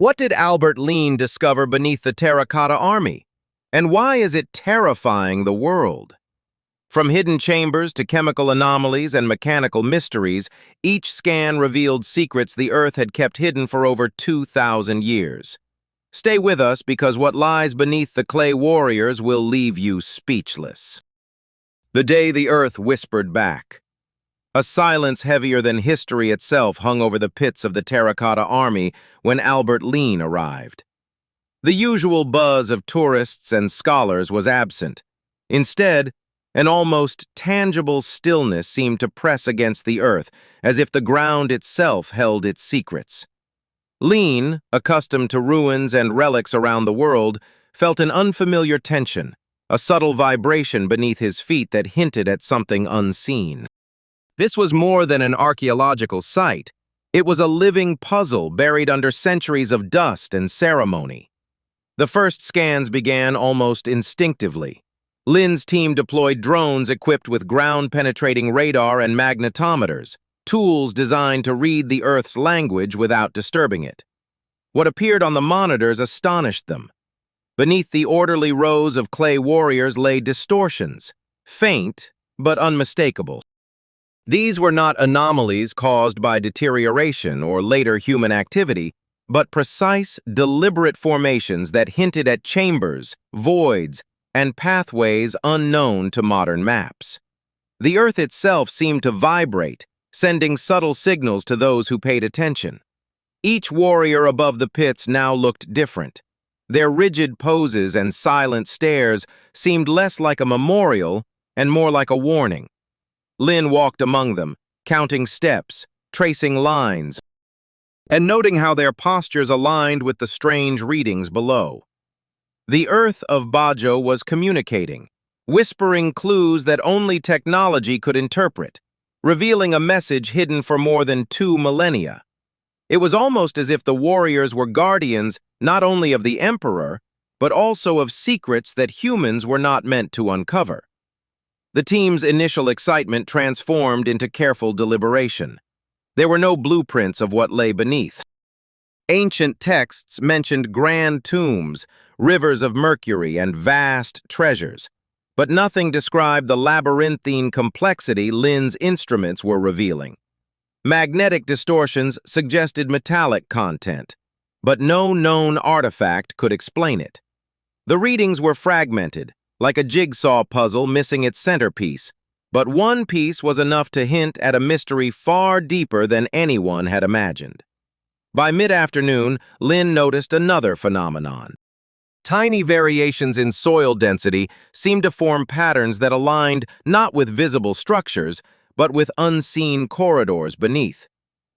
What did Albert Lean discover beneath the Terracotta Army? And why is it terrifying the world? From hidden chambers to chemical anomalies and mechanical mysteries, each scan revealed secrets the Earth had kept hidden for over 2,000 years. Stay with us because what lies beneath the clay warriors will leave you speechless. The day the Earth whispered back. A silence heavier than history itself hung over the pits of the Terracotta Army when Albert Lean arrived. The usual buzz of tourists and scholars was absent. Instead, an almost tangible stillness seemed to press against the earth, as if the ground itself held its secrets. Lean, accustomed to ruins and relics around the world, felt an unfamiliar tension, a subtle vibration beneath his feet that hinted at something unseen. This was more than an archaeological site. It was a living puzzle buried under centuries of dust and ceremony. The first scans began almost instinctively. Lin's team deployed drones equipped with ground-penetrating radar and magnetometers, tools designed to read the Earth's language without disturbing it. What appeared on the monitors astonished them. Beneath the orderly rows of clay warriors lay distortions, faint but unmistakable. These were not anomalies caused by deterioration or later human activity, but precise, deliberate formations that hinted at chambers, voids, and pathways unknown to modern maps. The Earth itself seemed to vibrate, sending subtle signals to those who paid attention. Each warrior above the pits now looked different. Their rigid poses and silent stares seemed less like a memorial and more like a warning. Lin walked among them, counting steps, tracing lines, and noting how their postures aligned with the strange readings below. The Earth of Bajo was communicating, whispering clues that only technology could interpret, revealing a message hidden for more than 2 millennia. It was almost as if the warriors were guardians not only of the Emperor, but also of secrets that humans were not meant to uncover. The team's initial excitement transformed into careful deliberation. There were no blueprints of what lay beneath. Ancient texts mentioned grand tombs, rivers of mercury, and vast treasures, but nothing described the labyrinthine complexity Lin's instruments were revealing. Magnetic distortions suggested metallic content, but no known artifact could explain it. The readings were fragmented, like a jigsaw puzzle missing its centerpiece, but one piece was enough to hint at a mystery far deeper than anyone had imagined. By mid-afternoon, Lin noticed another phenomenon. Tiny variations in soil density seemed to form patterns that aligned not with visible structures, but with unseen corridors beneath.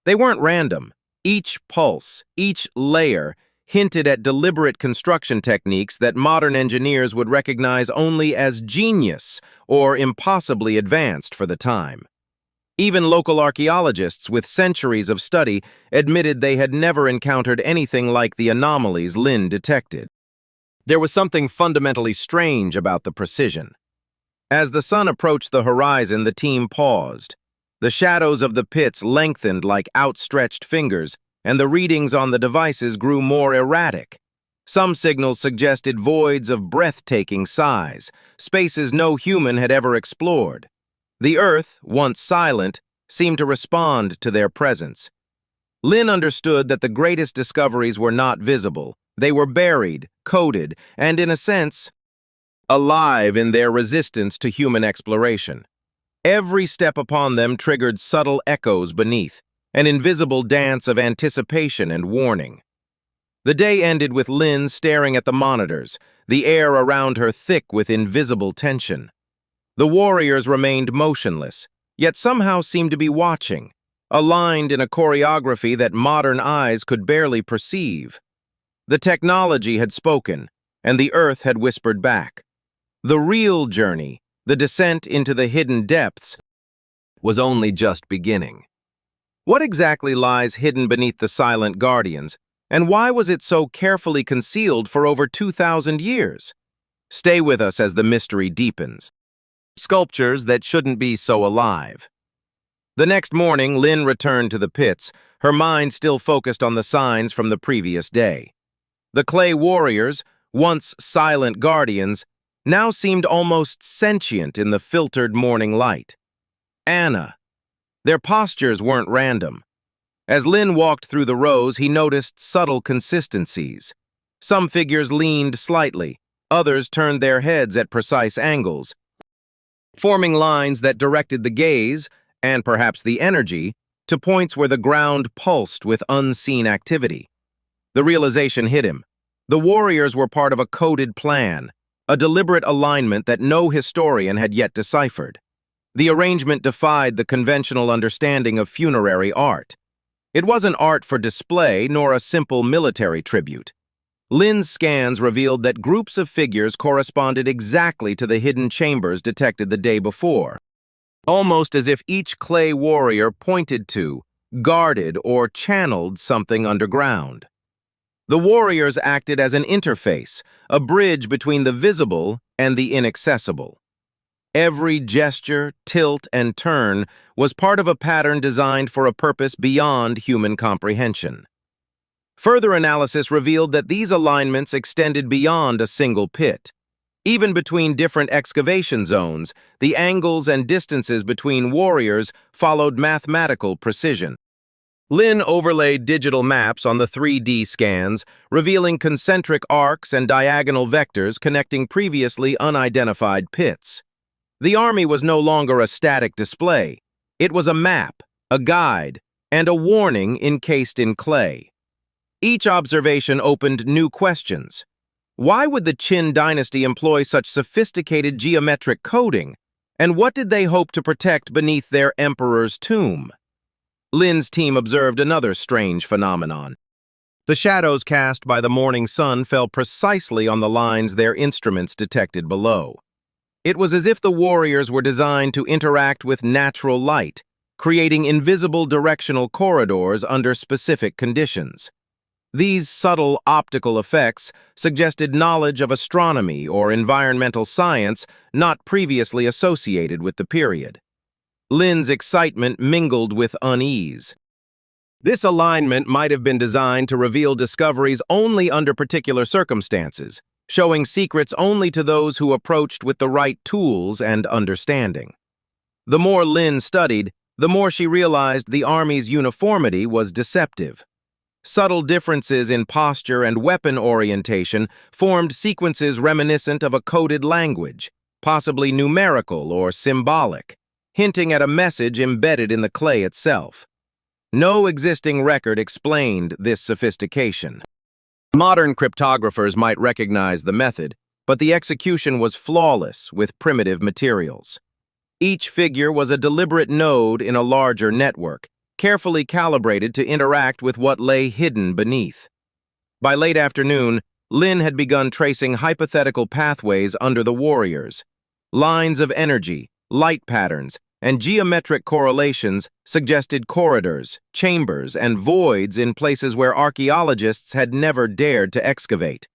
They weren't random. Each pulse, each layer, hinted at deliberate construction techniques that modern engineers would recognize only as genius or impossibly advanced for the time. Even local archaeologists with centuries of study admitted they had never encountered anything like the anomalies Lin detected. There was something fundamentally strange about the precision. As the sun approached the horizon, the team paused. The shadows of the pits lengthened like outstretched fingers, and the readings on the devices grew more erratic. Some signals suggested voids of breathtaking size, spaces no human had ever explored. The Earth, once silent, seemed to respond to their presence. Lin understood that the greatest discoveries were not visible. They were buried, coded, and, in a sense, alive in their resistance to human exploration. Every step upon them triggered subtle echoes beneath, an invisible dance of anticipation and warning. The day ended with Lin staring at the monitors, the air around her thick with invisible tension. The warriors remained motionless, yet somehow seemed to be watching, aligned in a choreography that modern eyes could barely perceive. The technology had spoken, and the Earth had whispered back. The real journey, the descent into the hidden depths, was only just beginning. What exactly lies hidden beneath the silent guardians, and why was it so carefully concealed for over 2,000 years? Stay with us as the mystery deepens. Sculptures that shouldn't be so alive. The next morning, Lynn returned to the pits, her mind still focused on the signs from the previous day. The clay warriors, once silent guardians, now seemed almost sentient in the filtered morning light. Anna. Their postures weren't random. As Lynn walked through the rows, he noticed subtle consistencies. Some figures leaned slightly, others turned their heads at precise angles, forming lines that directed the gaze, and perhaps the energy, to points where the ground pulsed with unseen activity. The realization hit him. The warriors were part of a coded plan, a deliberate alignment that no historian had yet deciphered. The arrangement defied the conventional understanding of funerary art. It wasn't art for display, nor a simple military tribute. Lynn's scans revealed that groups of figures corresponded exactly to the hidden chambers detected the day before, almost as if each clay warrior pointed to, guarded, or channeled something underground. The warriors acted as an interface, a bridge between the visible and the inaccessible. Every gesture, tilt, and turn was part of a pattern designed for a purpose beyond human comprehension. Further analysis revealed that these alignments extended beyond a single pit. Even between different excavation zones, the angles and distances between warriors followed mathematical precision. Lynn overlaid digital maps on the 3D scans, revealing concentric arcs and diagonal vectors connecting previously unidentified pits. The army was no longer a static display. It was a map, a guide, and a warning encased in clay. Each observation opened new questions. Why would the Qin dynasty employ such sophisticated geometric coding? And what did they hope to protect beneath their emperor's tomb? Lynn's team observed another strange phenomenon. The shadows cast by the morning sun fell precisely on the lines their instruments detected below. It was as if the warriors were designed to interact with natural light, creating invisible directional corridors under specific conditions. These subtle optical effects suggested knowledge of astronomy or environmental science not previously associated with the period. Lynn's excitement mingled with unease. This alignment might have been designed to reveal discoveries only under particular circumstances, showing secrets only to those who approached with the right tools and understanding. The more Lynn studied, the more she realized the army's uniformity was deceptive. Subtle differences in posture and weapon orientation formed sequences reminiscent of a coded language, possibly numerical or symbolic, hinting at a message embedded in the clay itself. No existing record explained this sophistication. Modern cryptographers might recognize the method, but the execution was flawless with primitive materials. Each figure was a deliberate node in a larger network, carefully calibrated to interact with what lay hidden beneath. By late afternoon, Lynn had begun tracing hypothetical pathways under the warriors. Lines of energy, light patterns, and geometric correlations suggested corridors, chambers, and voids in places where archaeologists had never dared to excavate.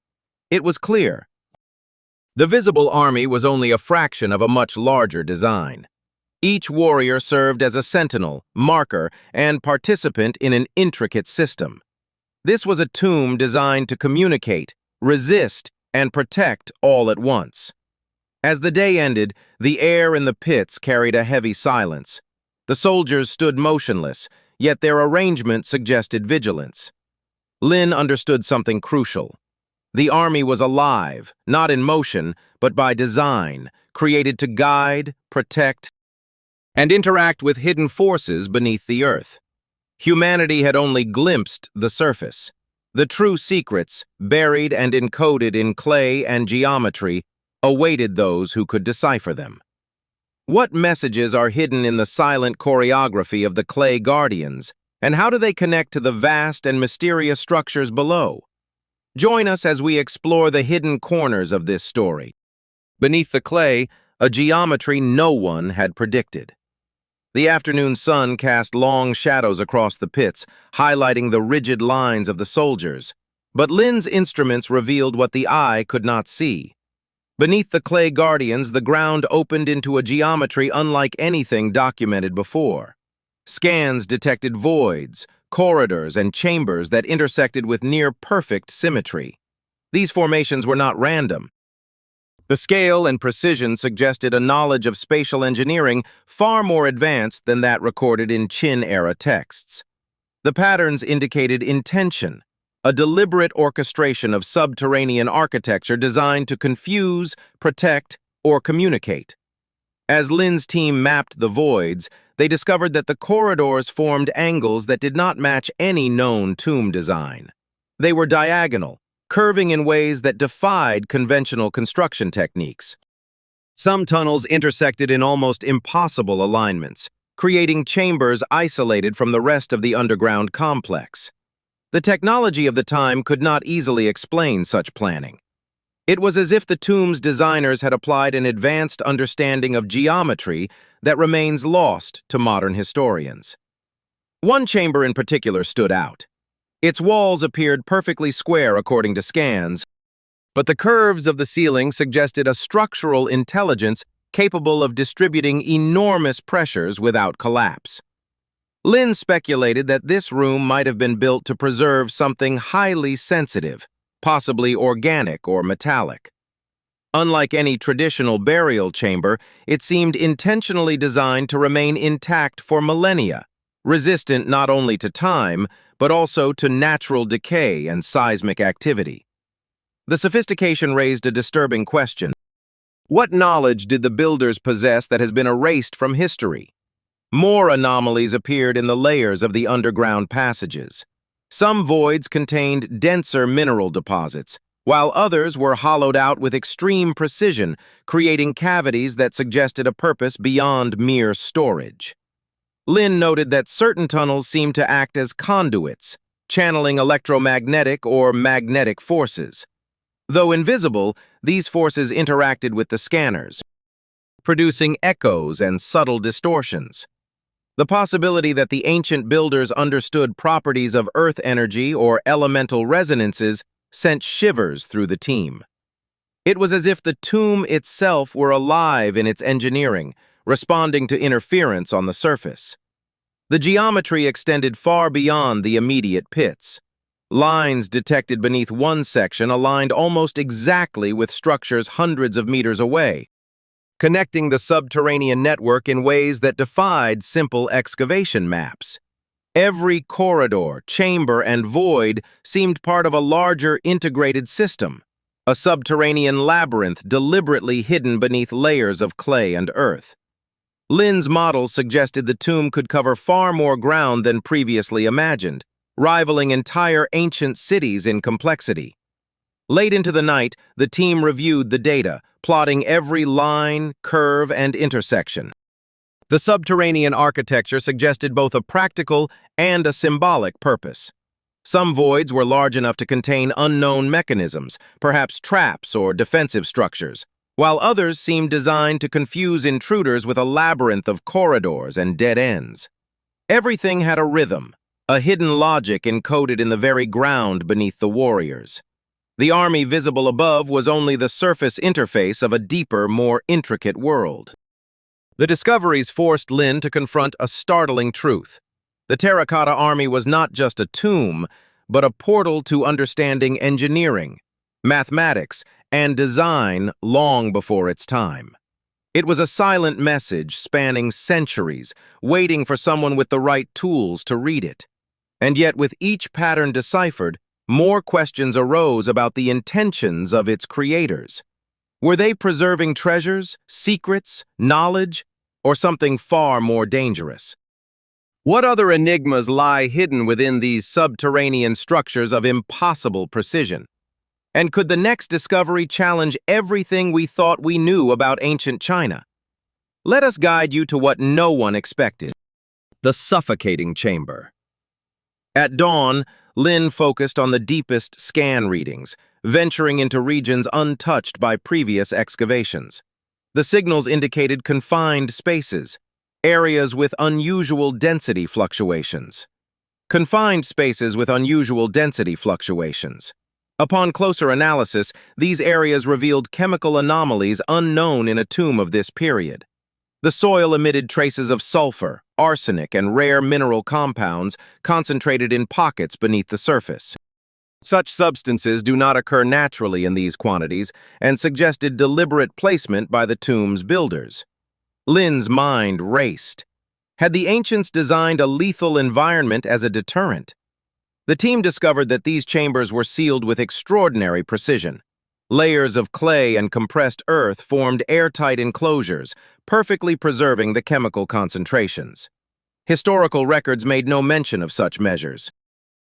It was clear. The visible army was only a fraction of a much larger design. Each warrior served as a sentinel, marker, and participant in an intricate system. This was a tomb designed to communicate, resist, and protect all at once. As the day ended, the air in the pits carried a heavy silence. The soldiers stood motionless, yet their arrangement suggested vigilance. Lynn understood something crucial. The army was alive, not in motion, but by design, created to guide, protect, and interact with hidden forces beneath the earth. Humanity had only glimpsed the surface. The true secrets, buried and encoded in clay and geometry, awaited those who could decipher them. What messages are hidden in the silent choreography of the clay guardians, and how do they connect to the vast and mysterious structures below? Join us as we explore the hidden corners of this story. Beneath the clay, a geometry no one had predicted. The afternoon sun cast long shadows across the pits, highlighting the rigid lines of the soldiers. But Lynn's instruments revealed what the eye could not see. Beneath the clay guardians, the ground opened into a geometry unlike anything documented before. Scans detected voids, corridors, and chambers that intersected with near-perfect symmetry. These formations were not random. The scale and precision suggested a knowledge of spatial engineering far more advanced than that recorded in Qin-era texts. The patterns indicated intention, a deliberate orchestration of subterranean architecture designed to confuse, protect, or communicate. As Lin's team mapped the voids, they discovered that the corridors formed angles that did not match any known tomb design. They were diagonal, curving in ways that defied conventional construction techniques. Some tunnels intersected in almost impossible alignments, creating chambers isolated from the rest of the underground complex. The technology of the time could not easily explain such planning. It was as if the tomb's designers had applied an advanced understanding of geometry that remains lost to modern historians. One chamber in particular stood out. Its walls appeared perfectly square according to scans, but the curves of the ceiling suggested a structural intelligence capable of distributing enormous pressures without collapse. Lin speculated that this room might have been built to preserve something highly sensitive, possibly organic or metallic. Unlike any traditional burial chamber, it seemed intentionally designed to remain intact for millennia, resistant not only to time, but also to natural decay and seismic activity. The sophistication raised a disturbing question. What knowledge did the builders possess that has been erased from history? More anomalies appeared in the layers of the underground passages. Some voids contained denser mineral deposits, while others were hollowed out with extreme precision, creating cavities that suggested a purpose beyond mere storage. Lin noted that certain tunnels seemed to act as conduits, channeling electromagnetic or magnetic forces. Though invisible, these forces interacted with the scanners, producing echoes and subtle distortions. The possibility that the ancient builders understood properties of earth energy or elemental resonances sent shivers through the team. It was as if the tomb itself were alive in its engineering, responding to interference on the surface. The geometry extended far beyond the immediate pits. Lines detected beneath one section aligned almost exactly with structures hundreds of meters away, connecting the subterranean network in ways that defied simple excavation maps. Every corridor, chamber, and void seemed part of a larger integrated system, a subterranean labyrinth deliberately hidden beneath layers of clay and earth. Lin's models suggested the tomb could cover far more ground than previously imagined, rivaling entire ancient cities in complexity. Late into the night, the team reviewed the data, plotting every line, curve, and intersection. The subterranean architecture suggested both a practical and a symbolic purpose. Some voids were large enough to contain unknown mechanisms, perhaps traps or defensive structures, while others seemed designed to confuse intruders with a labyrinth of corridors and dead ends. Everything had a rhythm, a hidden logic encoded in the very ground beneath the warriors. The army visible above was only the surface interface of a deeper, more intricate world. The discoveries forced Lin to confront a startling truth. The Terracotta Army was not just a tomb, but a portal to understanding engineering, mathematics, and design long before its time. It was a silent message spanning centuries, waiting for someone with the right tools to read it. And yet, with each pattern deciphered, more questions arose about the intentions of its creators. Were they preserving treasures, secrets, knowledge, or something far more dangerous? What other enigmas lie hidden within these subterranean structures of impossible precision? And could the next discovery challenge everything we thought we knew about ancient China? Let us guide you to what no one expected: the suffocating chamber. At dawn, Lin focused on the deepest scan readings, venturing into regions untouched by previous excavations. The signals indicated confined spaces, areas with unusual density fluctuations. Confined spaces with unusual density fluctuations. Upon closer analysis, these areas revealed chemical anomalies unknown in a tomb of this period. The soil emitted traces of sulfur, arsenic, and rare mineral compounds concentrated in pockets beneath the surface. Such substances do not occur naturally in these quantities and suggested deliberate placement by the tomb's builders. Lin's mind raced. Had the ancients designed a lethal environment as a deterrent? The team discovered that these chambers were sealed with extraordinary precision. Layers of clay and compressed earth formed airtight enclosures, perfectly preserving the chemical concentrations. Historical records made no mention of such measures.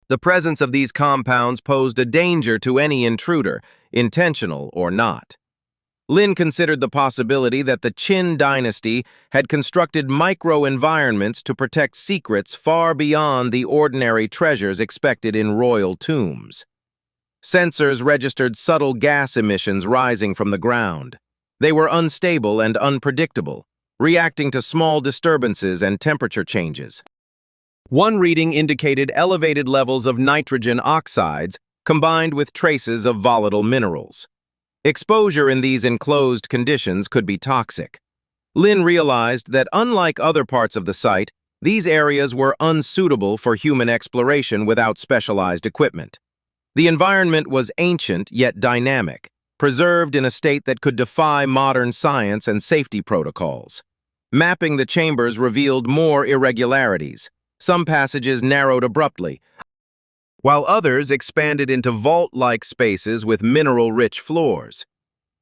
The presence of these compounds posed a danger to any intruder, intentional or not. Lin considered the possibility that the Qin dynasty had constructed micro-environments to protect secrets far beyond the ordinary treasures expected in royal tombs. Sensors registered subtle gas emissions rising from the ground. They were unstable and unpredictable, reacting to small disturbances and temperature changes. One reading indicated elevated levels of nitrogen oxides combined with traces of volatile minerals. Exposure in these enclosed conditions could be toxic. Lin realized that unlike other parts of the site, these areas were unsuitable for human exploration without specialized equipment. The environment was ancient yet dynamic, preserved in a state that could defy modern science and safety protocols. Mapping the chambers revealed more irregularities. Some passages narrowed abruptly, while others expanded into vault-like spaces with mineral-rich floors.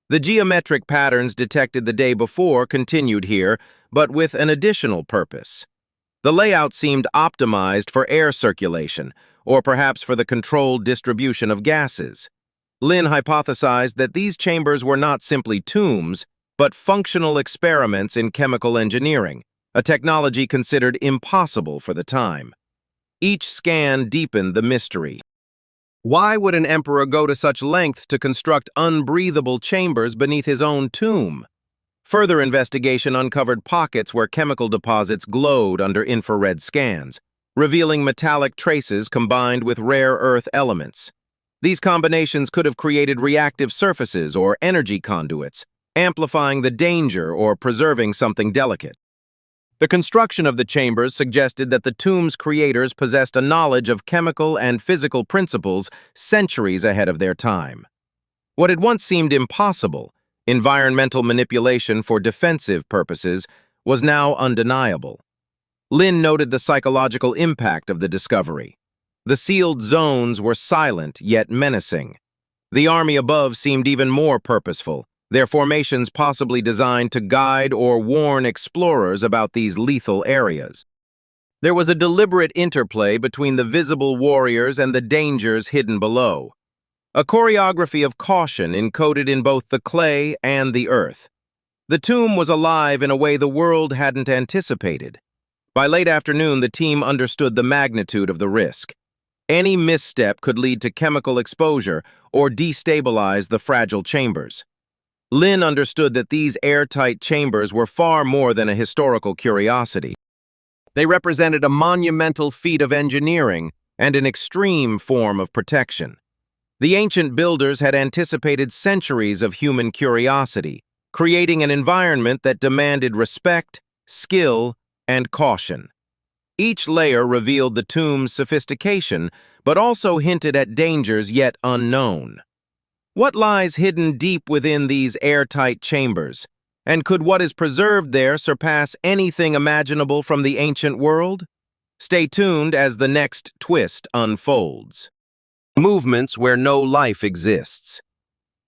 The geometric patterns detected the day before continued here, but with an additional purpose. The layout seemed optimized for air circulation, or perhaps for the controlled distribution of gases. Lin hypothesized that these chambers were not simply tombs, but functional experiments in chemical engineering, a technology considered impossible for the time. Each scan deepened the mystery. Why would an emperor go to such lengths to construct unbreathable chambers beneath his own tomb? Further investigation uncovered pockets where chemical deposits glowed under infrared scans, revealing metallic traces combined with rare earth elements. These combinations could have created reactive surfaces or energy conduits, amplifying the danger or preserving something delicate. The construction of the chambers suggested that the tomb's creators possessed a knowledge of chemical and physical principles centuries ahead of their time. What had once seemed impossible, environmental manipulation for defensive purposes, was now undeniable. Lin noted the psychological impact of the discovery. The sealed zones were silent yet menacing. The army above seemed even more purposeful, their formations possibly designed to guide or warn explorers about these lethal areas. There was a deliberate interplay between the visible warriors and the dangers hidden below. A choreography of caution encoded in both the clay and the earth. The tomb was alive in a way the world hadn't anticipated. By late afternoon, the team understood the magnitude of the risk. Any misstep could lead to chemical exposure or destabilize the fragile chambers. Lin understood that these airtight chambers were far more than a historical curiosity. They represented a monumental feat of engineering and an extreme form of protection. The ancient builders had anticipated centuries of human curiosity, creating an environment that demanded respect, skill, and caution. Each layer revealed the tomb's sophistication, but also hinted at dangers yet unknown. What lies hidden deep within these airtight chambers? And could what is preserved there surpass anything imaginable from the ancient world? Stay tuned as the next twist unfolds. Movements where no life exists.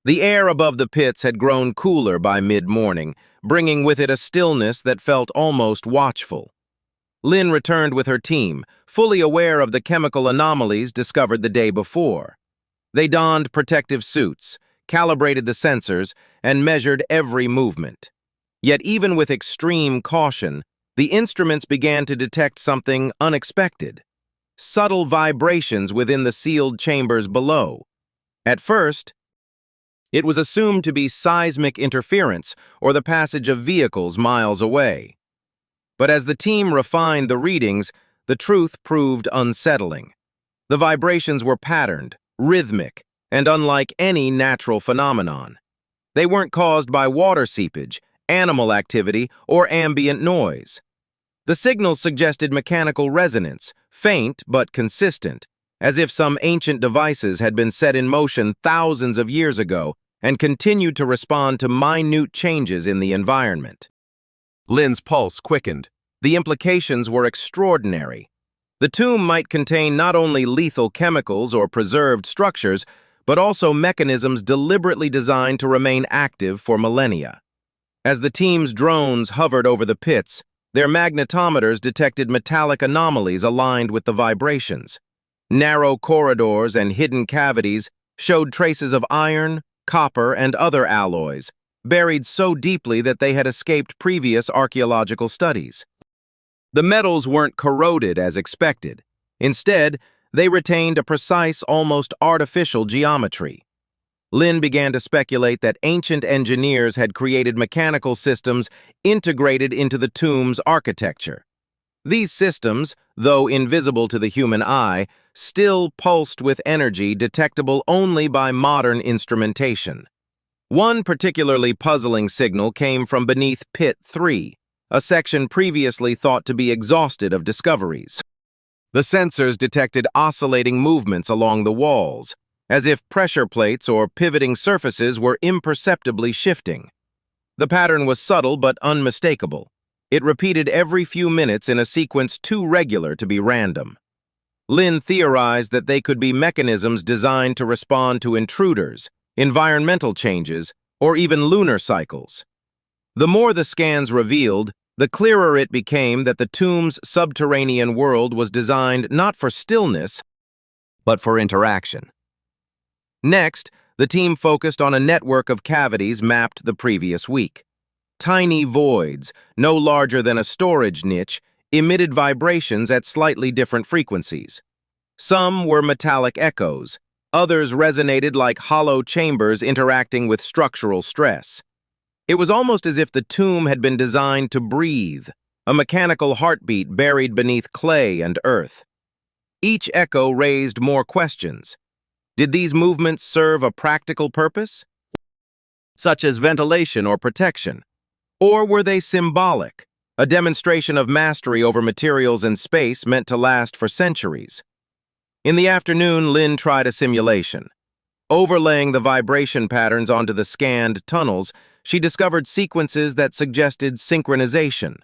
The air above the pits had grown cooler by mid-morning, bringing with it a stillness that felt almost watchful. Lin returned with her team, fully aware of the chemical anomalies discovered the day before. They donned protective suits, calibrated the sensors, and measured every movement. Yet even with extreme caution, the instruments began to detect something unexpected: subtle vibrations within the sealed chambers below. At first, it was assumed to be seismic interference or the passage of vehicles miles away. But as the team refined the readings, the truth proved unsettling. The vibrations were patterned, rhythmic, and unlike any natural phenomenon. They weren't caused by water seepage, animal activity, or ambient noise. The signals suggested mechanical resonance, faint but consistent, as if some ancient devices had been set in motion thousands of years ago and continued to respond to minute changes in the environment. Lynn's pulse quickened. The implications were extraordinary. The tomb might contain not only lethal chemicals or preserved structures, but also mechanisms deliberately designed to remain active for millennia. As the team's drones hovered over the pits, their magnetometers detected metallic anomalies aligned with the vibrations. Narrow corridors and hidden cavities showed traces of iron, copper, and other alloys, buried so deeply that they had escaped previous archaeological studies. The metals weren't corroded as expected. Instead, they retained a precise, almost artificial geometry. Lynn began to speculate that ancient engineers had created mechanical systems integrated into the tomb's architecture. These systems, though invisible to the human eye, still pulsed with energy detectable only by modern instrumentation. One particularly puzzling signal came from beneath Pit 3, a section previously thought to be exhausted of discoveries. The sensors detected oscillating movements along the walls, as if pressure plates or pivoting surfaces were imperceptibly shifting. The pattern was subtle but unmistakable. It repeated every few minutes in a sequence too regular to be random. Lynn theorized that they could be mechanisms designed to respond to intruders, environmental changes, or even lunar cycles. The more the scans revealed, the clearer it became that the tomb's subterranean world was designed not for stillness, but for interaction. Next, the team focused on a network of cavities mapped the previous week. Tiny voids, no larger than a storage niche, emitted vibrations at slightly different frequencies. Some were metallic echoes, others resonated like hollow chambers interacting with structural stress. It was almost as if the tomb had been designed to breathe, a mechanical heartbeat buried beneath clay and earth. Each echo raised more questions. Did these movements serve a practical purpose, such as ventilation or protection? Or were they symbolic, a demonstration of mastery over materials and space meant to last for centuries? In the afternoon, Lynn tried a simulation. Overlaying the vibration patterns onto the scanned tunnels, she discovered sequences that suggested synchronization.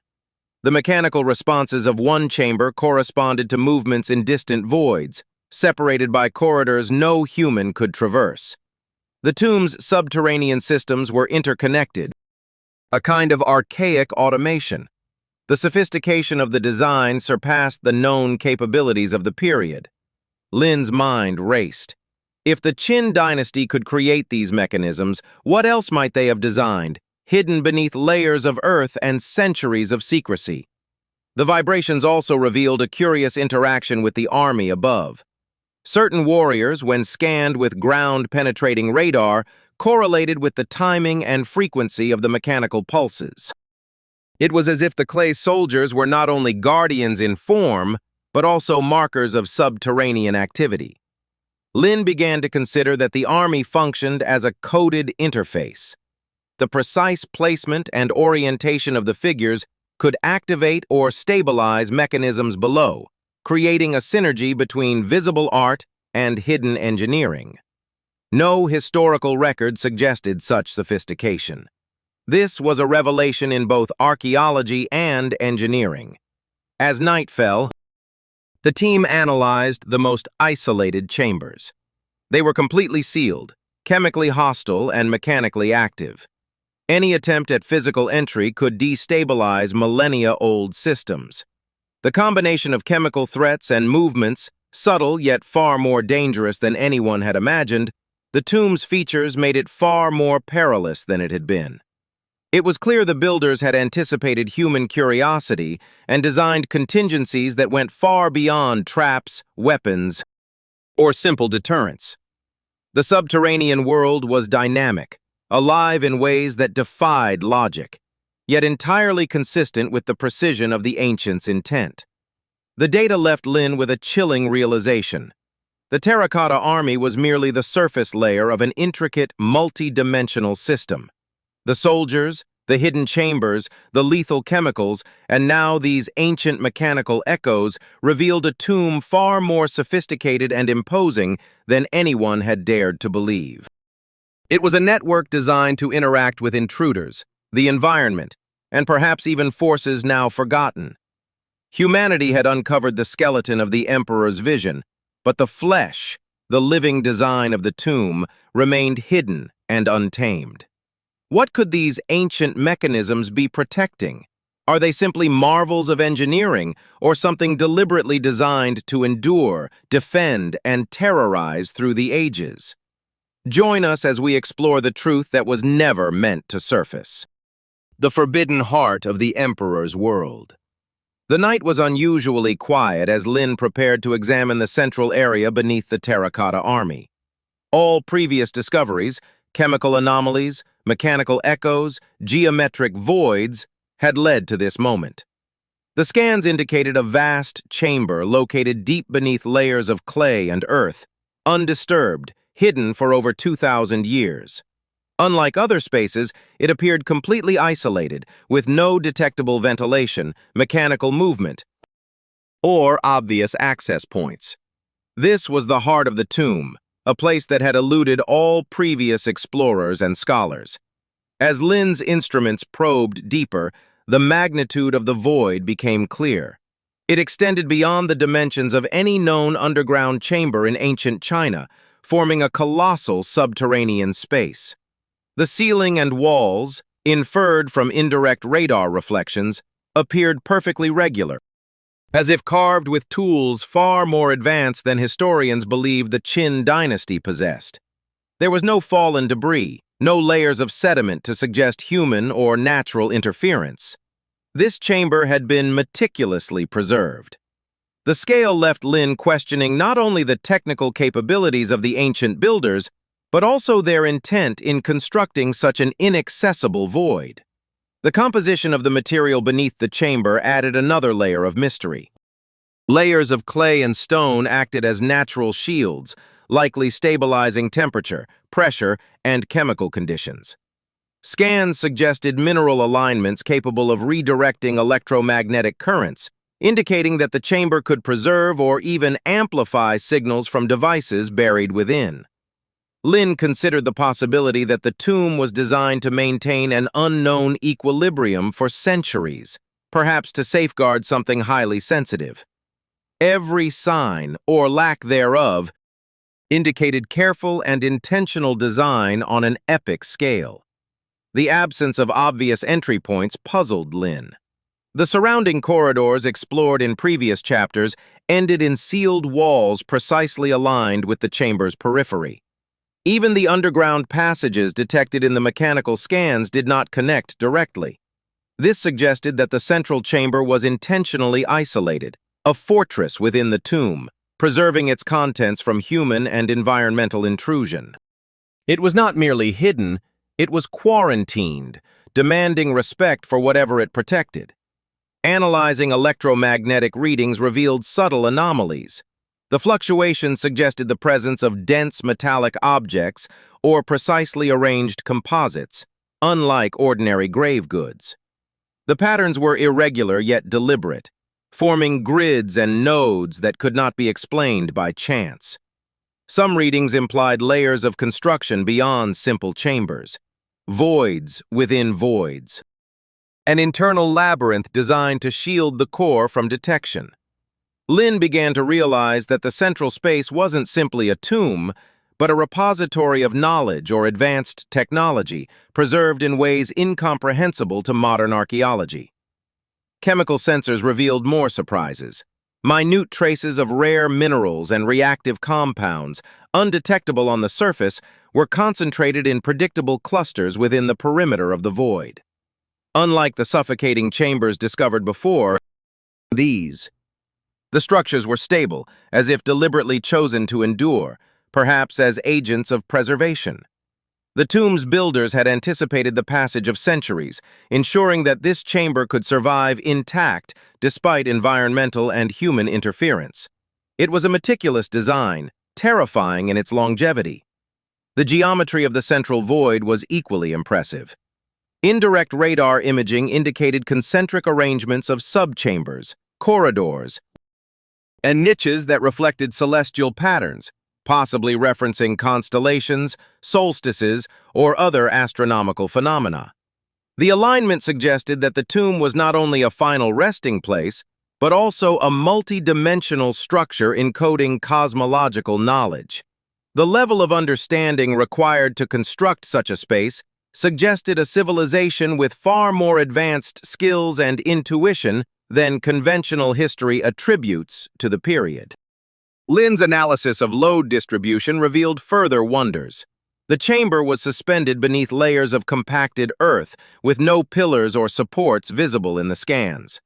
The mechanical responses of one chamber corresponded to movements in distant voids, separated by corridors no human could traverse. The tomb's subterranean systems were interconnected, a kind of archaic automation. The sophistication of the design surpassed the known capabilities of the period. Lynn's mind raced. If the Qin dynasty could create these mechanisms, what else might they have designed, hidden beneath layers of earth and centuries of secrecy? The vibrations also revealed a curious interaction with the army above. Certain warriors, when scanned with ground-penetrating radar, correlated with the timing and frequency of the mechanical pulses. It was as if the clay soldiers were not only guardians in form, but also markers of subterranean activity. Lynn began to consider that the army functioned as a coded interface. The precise placement and orientation of the figures could activate or stabilize mechanisms below, creating a synergy between visible art and hidden engineering. No historical record suggested such sophistication. This was a revelation in both archaeology and engineering. As night fell, the team analyzed the most isolated chambers. They were completely sealed, chemically hostile, and mechanically active. Any attempt at physical entry could destabilize millennia-old systems. The combination of chemical threats and movements, subtle yet far more dangerous than anyone had imagined, the tomb's features made it far more perilous than it had been. It was clear the builders had anticipated human curiosity and designed contingencies that went far beyond traps, weapons, or simple deterrence. The subterranean world was dynamic, alive in ways that defied logic, yet entirely consistent with the precision of the ancients' intent. The data left Lynn with a chilling realization. The Terracotta Army was merely the surface layer of an intricate, multi-dimensional system. The soldiers, The hidden chambers, the lethal chemicals, and now these ancient mechanical echoes revealed a tomb far more sophisticated and imposing than anyone had dared to believe. It was a network designed to interact with intruders, the environment, and perhaps even forces now forgotten. Humanity had uncovered the skeleton of the Emperor's vision, but the flesh, the living design of the tomb, remained hidden and untamed. What could these ancient mechanisms be protecting? Are they simply marvels of engineering, or something deliberately designed to endure, defend, and terrorize through the ages? Join us as we explore the truth that was never meant to surface. The forbidden heart of the Emperor's world. The night was unusually quiet as Lin prepared to examine the central area beneath the Terracotta Army. All previous discoveries, chemical anomalies, mechanical echoes, geometric voids, had led to this moment. The scans indicated a vast chamber located deep beneath layers of clay and earth, undisturbed, hidden for over 2,000 years. Unlike other spaces, it appeared completely isolated, with no detectable ventilation, mechanical movement, or obvious access points. This was the heart of the tomb, a place that had eluded all previous explorers and scholars. As Lin's instruments probed deeper, the magnitude of the void became clear. It extended beyond the dimensions of any known underground chamber in ancient China, forming a colossal subterranean space. The ceiling and walls, inferred from indirect radar reflections, appeared perfectly regular, as if carved with tools far more advanced than historians believed the Qin dynasty possessed. There was no fallen debris, no layers of sediment to suggest human or natural interference. This chamber had been meticulously preserved. The scale left Lin questioning not only the technical capabilities of the ancient builders, but also their intent in constructing such an inaccessible void. The composition of the material beneath the chamber added another layer of mystery. Layers of clay and stone acted as natural shields, likely stabilizing temperature, pressure, and chemical conditions. Scans suggested mineral alignments capable of redirecting electromagnetic currents, indicating that the chamber could preserve or even amplify signals from devices buried within. Lin considered the possibility that the tomb was designed to maintain an unknown equilibrium for centuries, perhaps to safeguard something highly sensitive. Every sign, or lack thereof, indicated careful and intentional design on an epic scale. The absence of obvious entry points puzzled Lin. The surrounding corridors explored in previous chapters ended in sealed walls precisely aligned with the chamber's periphery. Even the underground passages detected in the mechanical scans did not connect directly. This suggested that the central chamber was intentionally isolated, a fortress within the tomb, preserving its contents from human and environmental intrusion. It was not merely hidden, it was quarantined, demanding respect for whatever it protected. Analyzing electromagnetic readings revealed subtle anomalies. The fluctuations suggested the presence of dense metallic objects or precisely arranged composites, unlike ordinary grave goods. The patterns were irregular yet deliberate, forming grids and nodes that could not be explained by chance. Some readings implied layers of construction beyond simple chambers, voids within voids, an internal labyrinth designed to shield the core from detection. Lin began to realize that the central space wasn't simply a tomb, but a repository of knowledge or advanced technology, preserved in ways incomprehensible to modern archaeology. Chemical sensors revealed more surprises. Minute traces of rare minerals and reactive compounds, undetectable on the surface, were concentrated in predictable clusters within the perimeter of the void. Unlike the suffocating chambers discovered before, the structures were stable, as if deliberately chosen to endure, perhaps as agents of preservation. The tomb's builders had anticipated the passage of centuries, ensuring that this chamber could survive intact despite environmental and human interference. It was a meticulous design, terrifying in its longevity. The geometry of the central void was equally impressive. Indirect radar imaging indicated concentric arrangements of subchambers, corridors, and niches that reflected celestial patterns, possibly referencing constellations, solstices, or other astronomical phenomena. The alignment suggested that the tomb was not only a final resting place, but also a multi-dimensional structure encoding cosmological knowledge. The level of understanding required to construct such a space suggested a civilization with far more advanced skills and intuition than conventional history attributes to the period. Lin's analysis of load distribution revealed further wonders. The chamber was suspended beneath layers of compacted earth, with no pillars or supports visible in the scans.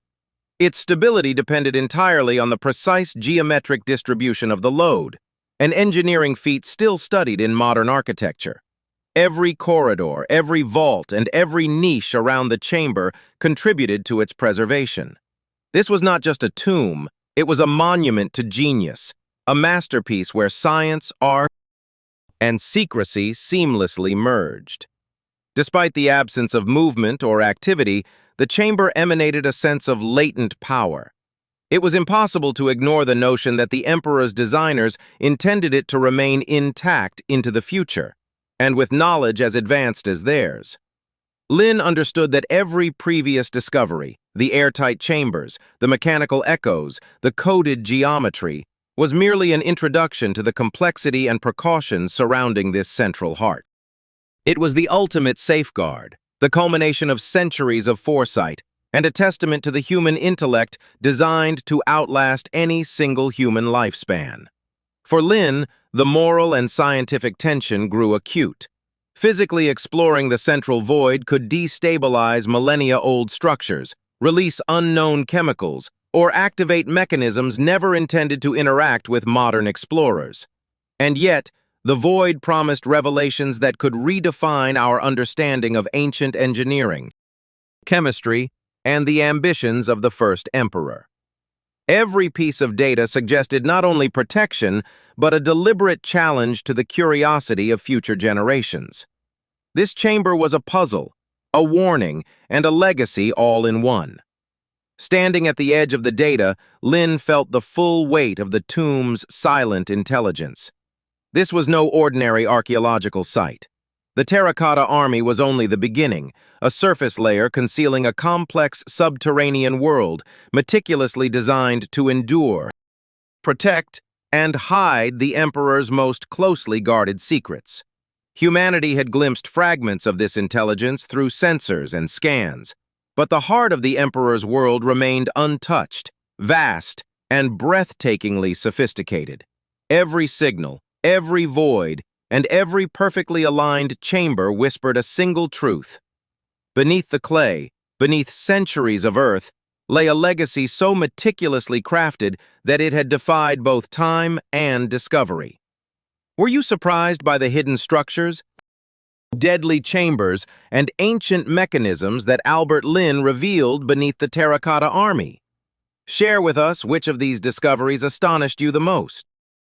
Its stability depended entirely on the precise geometric distribution of the load, an engineering feat still studied in modern architecture. Every corridor, every vault, and every niche around the chamber contributed to its preservation. This was not just a tomb, it was a monument to genius, a masterpiece where science, art, and secrecy seamlessly merged. Despite the absence of movement or activity, the chamber emanated a sense of latent power. It was impossible to ignore the notion that the emperor's designers intended it to remain intact into the future, and with knowledge as advanced as theirs. Lin understood that every previous discovery, the airtight chambers, the mechanical echoes, the coded geometry, was merely an introduction to the complexity and precautions surrounding this central heart. It was the ultimate safeguard, the culmination of centuries of foresight, and a testament to the human intellect designed to outlast any single human lifespan. For Lin, the moral and scientific tension grew acute. Physically exploring the central void could destabilize millennia-old structures, release unknown chemicals, or activate mechanisms never intended to interact with modern explorers. And yet, the void promised revelations that could redefine our understanding of ancient engineering, chemistry, and the ambitions of the first emperor. Every piece of data suggested not only protection, but a deliberate challenge to the curiosity of future generations. This chamber was a puzzle, a warning, and a legacy all in one. Standing at the edge of the data, Lin felt the full weight of the tomb's silent intelligence. This was no ordinary archaeological site. The Terracotta Army was only the beginning, a surface layer concealing a complex subterranean world meticulously designed to endure, protect, and hide the Emperor's most closely guarded secrets. Humanity had glimpsed fragments of this intelligence through sensors and scans, but the heart of the Emperor's world remained untouched, vast, and breathtakingly sophisticated. Every signal, every void, and every perfectly aligned chamber whispered a single truth. Beneath the clay, beneath centuries of earth, lay a legacy so meticulously crafted that it had defied both time and discovery. Were you surprised by the hidden structures, deadly chambers, and ancient mechanisms that Albert Lin revealed beneath the Terracotta Army? Share with us which of these discoveries astonished you the most.